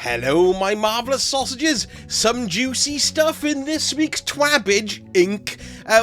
Hello, my marvellous sausages! Some juicy stuff in this week's Twabbage Inc.,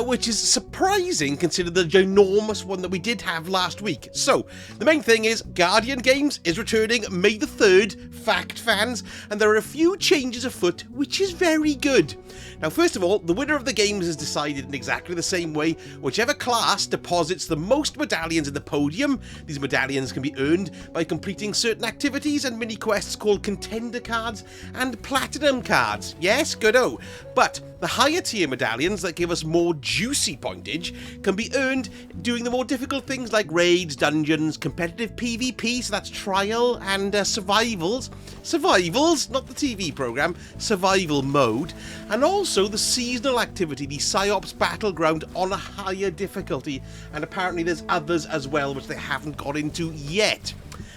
which is surprising considering the ginormous one that we did have last week. So, the main thing is, Guradian Games is returning May the 3rd, fact fans, and there are a few changes afoot, which is very good. Now, first of all, the winner of the games is decided in exactly the same way. Whichever class deposits the most medallions in the podium, these medallions can be earned by completing certain activities and mini-quests called contender cards and platinum cards. Yes, good-o. But the higher tier medallions that give us more juicy pointage can be earned doing the more difficult things like raids, dungeons, competitive PvP, so that's trial, and survivals. Survivals, not the TV program, survival mode. And also the seasonal activity, the PsyOps Battleground on a higher difficulty. And apparently there's others as well which they haven't got into yet.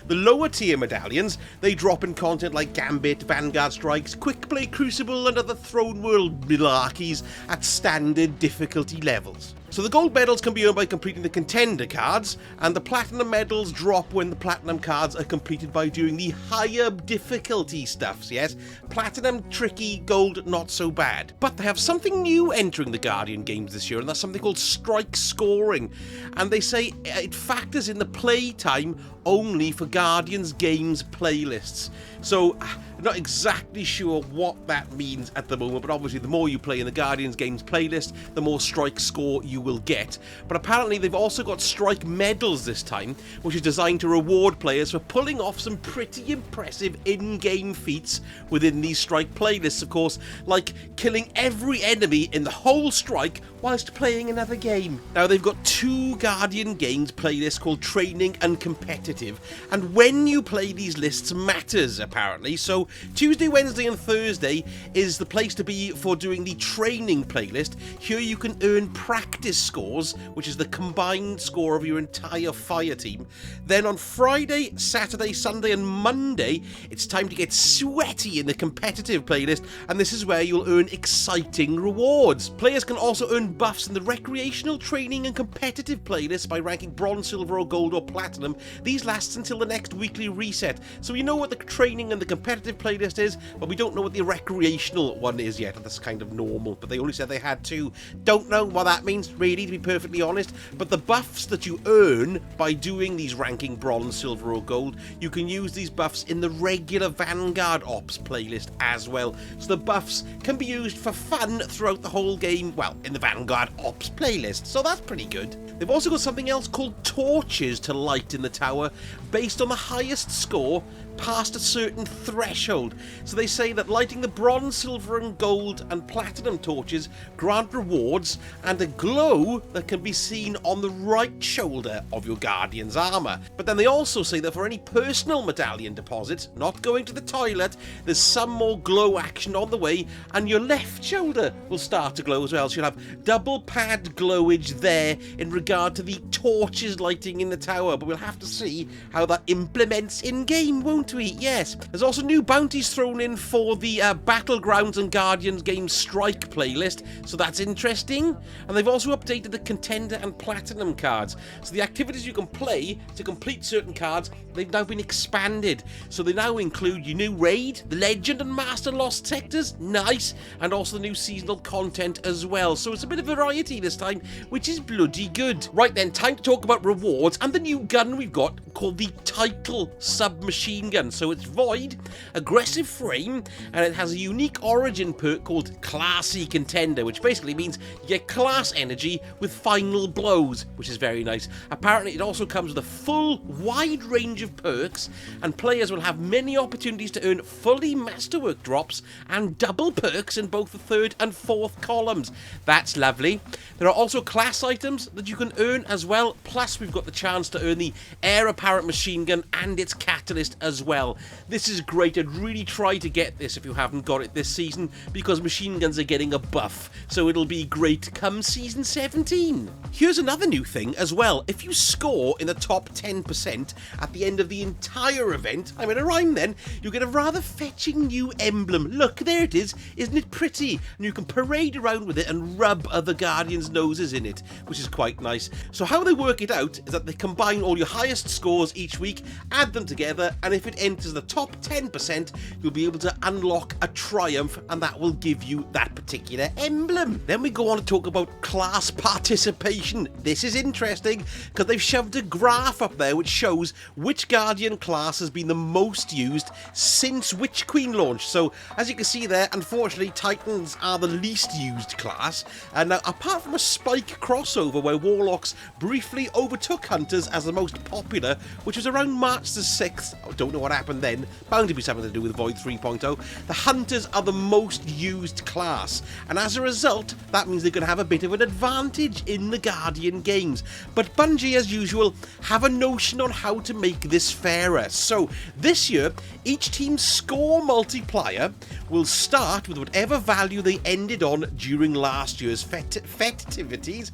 The lower tier medallions, they drop in content like Gambit, Vanguard Strikes, Quick Play Crucible and other Throne World malarkeys at standard difficulty levels. So the gold medals can be earned by completing the contender cards, and the platinum medals drop when the platinum cards are completed by doing the higher difficulty stuffs, yes? Platinum, tricky, gold, not so bad. But they have something new entering the Guradian Games this year, and that's something called strike scoring. And they say it factors in the play time only for Guradian Games playlists. So, I'm not exactly sure what that means at the moment, but obviously the more you play in the Guradian Games playlist, the more strike score you will get. But apparently they've also got strike medals this time, which is designed to reward players for pulling off some pretty impressive in-game feats within these strike playlists, of course, like killing every enemy in the whole strike whilst playing another game. Now, they've got two Guradian Games playlists called Training and Competitive, and when you play these lists matters, apparently. So Tuesday, Wednesday and Thursday is the place to be for doing the training playlist. Here you can earn practice scores, which is the combined score of your entire fire team. Then on Friday, Saturday, Sunday and Monday, it's time to get sweaty in the competitive playlist, and this is where you'll earn exciting rewards. Players can also earn buffs in the recreational, training and competitive playlist by ranking bronze, silver or gold or platinum. These last until the next weekly reset. So you know what the training and the competitive playlist is, but we don't know what the recreational one is yet. That's kind of normal, but they only said they had two. Don't know what that means, really, to be perfectly honest. But the buffs that you earn by doing these ranking bronze, silver or gold, you can use these buffs in the regular Vanguard Ops playlist as well. So the buffs can be used for fun throughout the whole game, well, in the Vanguard Ops playlist, so that's pretty good. They've also got something else called torches to light in the tower, based on the highest score past a certain threshold. So they say that lighting the bronze, silver and gold and platinum torches grant rewards and a glow that can be seen on the right shoulder of your Guardian's armour. But then they also say that for any personal medallion deposits, not going to the toilet, there's some more glow action on the way, and your left shoulder will start to glow as well. So you'll have double pad glowage there in regard to the torches lighting in the tower, but we'll have to see how that implements in-game, won't we? Yes. There's also new bounties thrown in for the Battlegrounds and Guradian Games Strike playlist, so that's interesting. And they've also updated the contender and platinum cards. So the activities you can play to complete certain cards, they've now been expanded. So they now include your new raid, the Legend and Master Lost sectors, nice, and also the new seasonal content as well. So it's a bit of variety this time, which is bloody good. Right then, time to talk about rewards and the new gun we've got called the Title Submachine Gun. So it's void, aggressive frame, and it has a unique origin perk called Classy Contender, which basically means you get class energy with final blows, which is very nice. Apparently it also comes with a full wide range of perks, and players will have many opportunities to earn fully masterwork drops and double perks in both the third and fourth columns. That's lovely. There are also class items that you can earn as well, plus we've got the chance to earn the Heir Apparent Machine Gun and its catalyst as well. This is great. I'd really try to get this if you haven't got it this season, because machine guns are getting a buff, so it'll be great come season 17. Here's another new thing as well. If you score in the top 10% at the end of the entire event, I'm in a rhyme then, you get a rather fetching new emblem. Look, there it is. Isn't it pretty? And you can parade around with it and rub other Guardians' noses in it, which is quite nice. So how they work it out is that they combine all your highest scores each week, add them together, and if it enters the top 10%, you'll be able to unlock a triumph, and that will give you that particular emblem. Then we go on to talk about class participation. This is interesting because they've shoved a graph up there which shows which Guardian class has been the most used since Witch Queen launch. So as you can see there, unfortunately Titans are the least used class, and now apart from a Spike crossover where Warlocks briefly overtook Hunters as the most popular, which was around March the 6th, I don't know what happened then, bound to be something to do with Void 3.0, the Hunters are the most used class, and as a result that means they're going to have a bit of an advantage in the Guardian games. But Bungie, as usual, have a notion on how to make this fairer. So this year, each team's score multiplier will start with whatever value they ended on during last year's festivities.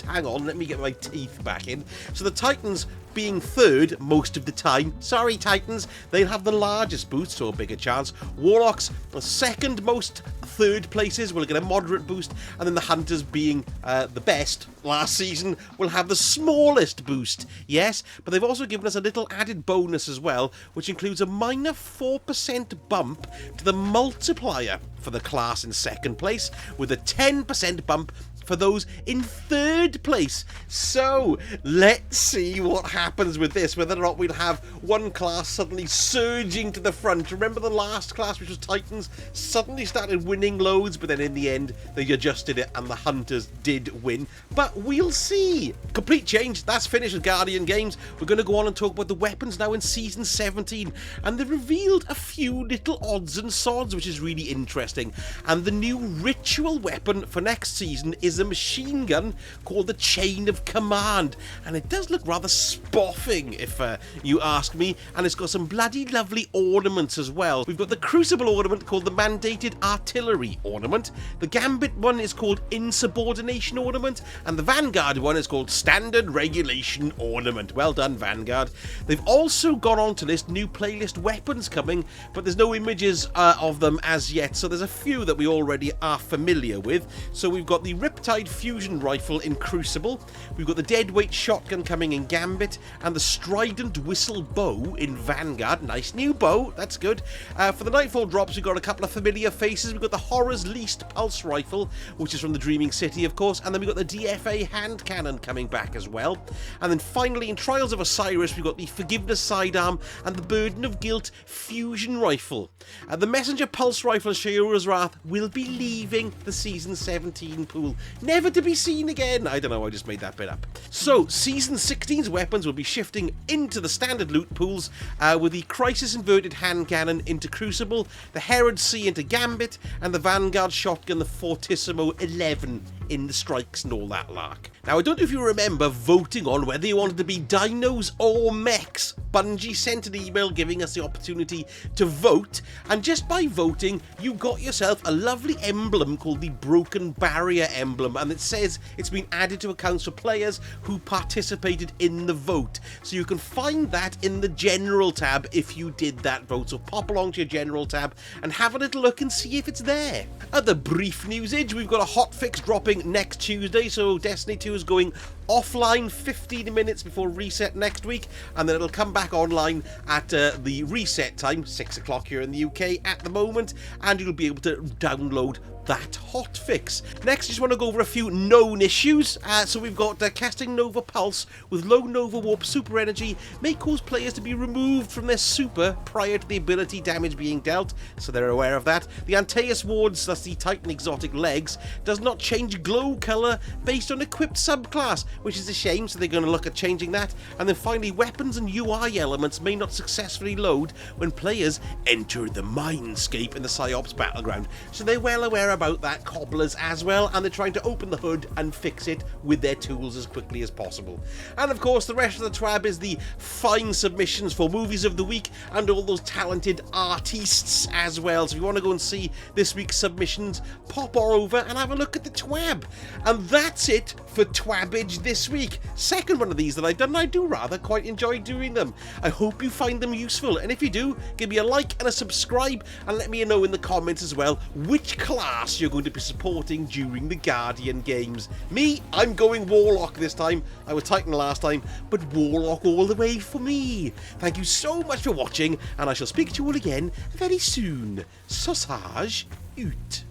Hang on, let me get my teeth back in. So the Titans being third most of the time. Sorry, Titans, they'll have the largest boost, so a bigger chance. Warlocks, the second most third places, will get a moderate boost, and then the Hunters being the best last season will have the smallest boost. Yes, but they've also given us a little added bonus as well, which includes a minor 4% bump to the multiplier for the class in second place, with a 10% bump for those in third place. So let's see what happens with this, whether or not we'll have one class suddenly surging to the front. Remember the last class, which was Titans, suddenly started winning loads, but then in the end they adjusted it and the Hunters did win. But we'll see. Complete change. That's finished with Guardian Games. We're going to go on and talk about the weapons now in Season 17, and they've revealed a few little odds and sods, which is really interesting. And the new ritual weapon for next season is a machine gun called the Chain of Command, and it does look rather spoffing if you ask me, and it's got some bloody lovely ornaments as well. We've got the Crucible ornament called the Mandated Artillery ornament, the Gambit one is called Insubordination ornament, and the Vanguard one is called Standard Regulation ornament. Well done, Vanguard. They've also gone on to list new playlist weapons coming, but there's no images of them as yet, so there's a few that we already are familiar with. So we've got the Riptide Fusion Rifle in Crucible, we've got the Deadweight Shotgun coming in Gambit, and the Strident Whistle Bow in Vanguard. Nice new bow, that's good. For the Nightfall drops, we've got a couple of familiar faces. We've got the Horror's Least Pulse Rifle, which is from the Dreaming City, of course, and then we've got the DFA Hand Cannon coming back as well. And then finally, in Trials of Osiris, we've got the Forgiveness Sidearm and the Burden of Guilt Fusion Rifle. The Messenger Pulse Rifle Sheora's Wrath will be leaving the Season 17 pool, never to be seen again. I don't know, I just made that bit up. So, Season 16's weapons will be shifting into the standard loot pools, with the Crisis Inverted Hand Cannon into Crucible, the Herod C into Gambit, and the Vanguard Shotgun, the Fortissimo 11 in the Strikes and all that lark. Now, I don't know if you remember voting on whether you wanted to be dinos or mechs. Bungie sent an email giving us the opportunity to vote, and just by voting, you got yourself a lovely emblem called the Broken Barrier emblem, and it says it's been added to accounts for players who participated in the vote. So you can find that in the General tab if you did that vote. So pop along to your General tab and have a little look and see if it's there. Other brief newsage, we've got a hotfix dropping next Tuesday, so Destiny 2 is going offline 15 minutes before reset next week, and then it'll come back online at the reset time, 6 o'clock here in the UK at the moment, and you'll be able to download that hotfix. Next, I just want to go over a few known issues. So we've got casting Nova Pulse with low Nova Warp super energy may cause players to be removed from their super prior to the ability damage being dealt, so they're aware of that. The Antaeus Wards, that's the Titan Exotic Legs, does not change glow colour based on equipped subclass, which is a shame, so they're going to look at changing that. And then finally, weapons and UI elements may not successfully load when players enter the Mindscape in the PsyOps Battleground, so they're well aware about that, cobblers as well, and they're trying to open the hood and fix it with their tools as quickly as possible. And of course, the rest of the Twab is the fine submissions for movies of the week and all those talented artists as well. So if you want to go and see this week's submissions, pop over and have a look at the Twab. And that's it for Twabbage this week. Second one of these that I've done, and I do rather quite enjoy doing them. I hope you find them useful, and if you do, give me a like and a subscribe, and let me know in the comments as well which class class you're going to be supporting during the Guardian Games. Me, I'm going Warlock this time. I was Titan last time, but Warlock all the way for me. Thank you so much for watching, and I shall speak to you all again very soon. Sausage out.